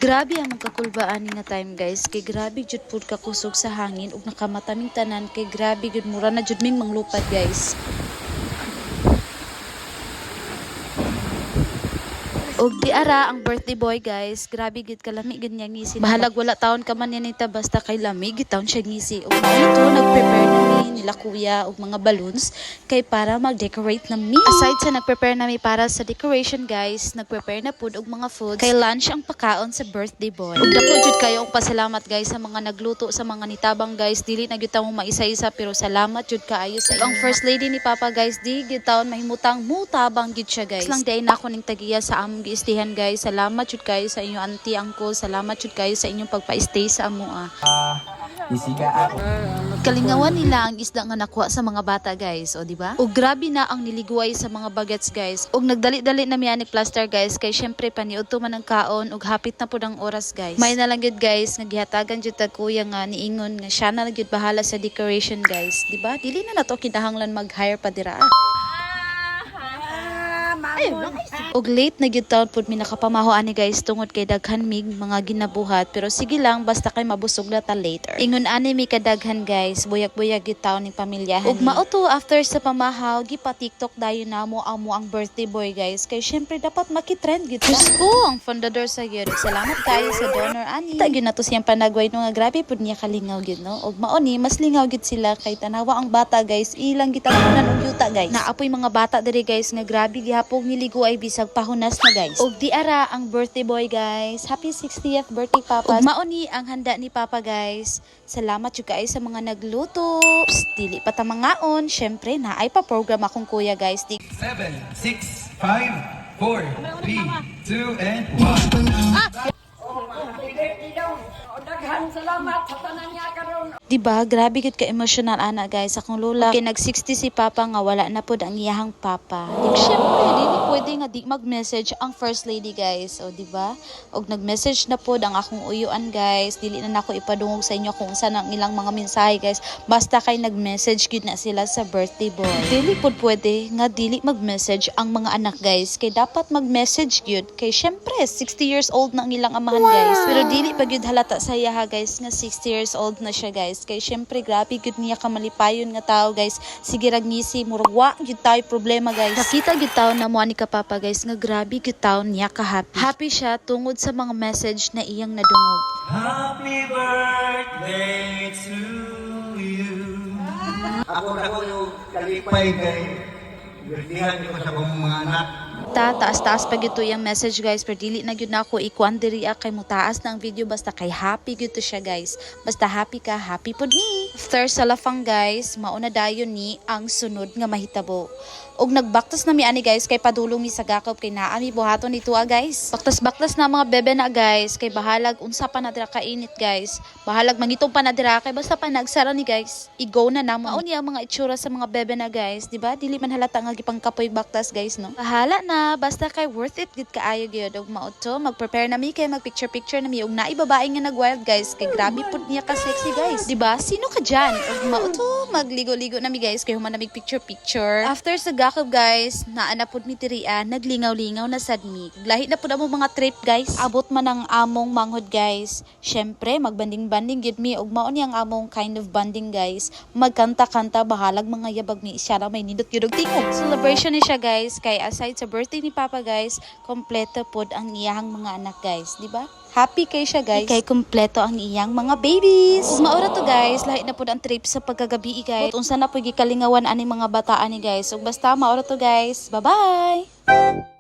Grabe ang magkakulbaan ni nga time guys, kay grabe jud pud kakusog sa hangin ug nakamataming tanan, kay grabe jud mura na jud ming manglupad guys. Og di ara ang birthday boy guys, grabe gid kalami gid niya ngisi. Bahalag wala taon ka man yanita basta kay lamig gid taon siya ngisi. Og ito nag-prepare nami nila kuya og mga balloons kay para mag-decorate nami. Aside sa nag-prepare nami para sa decoration guys, nag-prepare na pud og mga foods kay lunch ang pakaon sa birthday boy. Og dako jud kayo og pasalamat guys sa mga nagluto sa mga nitabang guys. Dili na gyud tawo maisa-isa pero salamat jud kaayo sa ang first lady ni Papa guys. Di gyud taon mahimutang mutabang gid siya guys. Lang day na ako ning tagiya sa among giistihan guys. Salamat jud kayo sa inyo auntie, uncle. Salamat jud kayo sa inyong pagpa-stay sa amoa. Isiga ako. Kalingawan nila ang isda nga nakuha sa mga bata guys, o di ba? Og grabe na ang niliguay sa mga bagets guys. Og nagdali-dali na mi ani plaster guys kay syempre paniud to man ang kaon og hapit na pud ang oras guys. May na lang gyud guys nga gihatagan jud tag kuya nga niingon nga siya na lang gyud bahala sa decoration guys, di ba? Dili na nato kinahanglan mag-hire pa dira. Og late na gyud taon pud mi nakapamaho ani guys tungod kay daghan mig mga ginabuhat, pero sige lang basta kay mabusog na ta later. Ingon ani mi kadaghan guys, buyag-buyag gyud taon ning pamilyahan. Og mauto after sa pamahaw gipa TikTok dayon namo amo ang birthday boy guys kay syempre dapat makitrend gyud. Diyos ko ang fundador sa gyud. Salamat kayo sa donor ani. Ta gyud nato siyang panagway no nga grabe pud niya kalingaw gyud no. Og mao ni mas lingaw gyud sila kay tanawa ang bata guys, ilang gitapunan og yuta guys. Naapoy mga bata diri guys nga grabe gihapon niligo ay bisag pahunas na guys. Og di ara ang birthday boy guys. Happy 60th birthday Papa. Og mao ni ang handa ni Papa guys. Salamat jud kay sa mga nagluto. Psst, dili pa ta mangaon. Syempre naay pa program akong kuya guys. 7, 6, 5, 4, 3, 2, and 1. Daghan salamat sa tanan niya karon. Diba, grabe gid ka emotional ana guys. Akong lola kay nag-60 si Papa nga wala na pud ang iyahang papa. Ug syempre dili pwede nga di mag-message ang first lady guys. O diba? Og nag-message na pud ang akong uyuan guys. Dili na nako ipadungog sa inyo kung saan ang ilang mga mensahe guys. Basta kay nag-message gid na sila sa birthday boy. Dili pud pwede nga dili mag-message ang mga anak guys. Kay dapat mag-message gyud kay syempre 60 years old na ang ilang amahan guys. Pero dili pa gyud halata sa iya guys nga 60 years old na siya guys. Kay syempre grabe gud niya kamalipayon nga tao guys. Sige rag ngisi murag wa gyud tayo problema guys. Nakita gyud taon na mo ni ka Papa guys nga grabe gyud taon niya ka happy. Happy siya tungod sa mga message na iyang nadungog. Happy birthday to you. Ako yung kalipay kay birthdayan ko sa mga anak. Taas-taas pa gito yung message guys, pero dili na gyud nako ikuan diri kay mutaas na ang video basta kay happy gito siya guys. Basta happy ka, happy pod me. After sa lafang guys, mauna dayon ni ang sunod nga mahitabo. Og nagbaktas na mi ani guys kay padulong mi sa gakop kay naa mi buhaton dito guys. Baktas-baktas na mga bebe na guys kay bahalag unsa pa na dira kainit guys. Bahalag mangitong pa na dira kay basta pa nagsara ni guys. I-go na namo. Mao ni ang mga itsura sa mga bebe na guys, di ba? Dili man halata nga gipang kapoy baktas guys no. Bahala na basta kay worth it gid kaayo gyud. Og mao to mag-prepare na mi kay mag-picture na mi og naay babae nga nag-wild guys kay grabe pud niya ka sexy guys. Di ba? Sino ka diyan? Og mao to magligo-ligo na mi guys kay human na mig picture. After sa Jacob guys, naana pud mi diriya, naglingaw-lingaw na sad mi. Lahi na pud amo mga trip guys. Abot man ang among manghod guys. Syempre magbanding-banding gid mi og mao ni ang among kind of banding guys. Magkanta-kanta bahalag mga yabag ni siya na may nindot gyud og tingog. Celebration ni siya guys kay aside sa birthday ni Papa guys, kompleto pud ang iyang mga anak guys, di ba? Happy kay siya guys. Kay kompleto ang iyang mga babies. Ug maura to guys, lahi na pud ang trip sa pagkagabi guys. Unsa na pud gikalingawan ani mga bataan ni guys. Ug basta maura to guys. Bye-bye.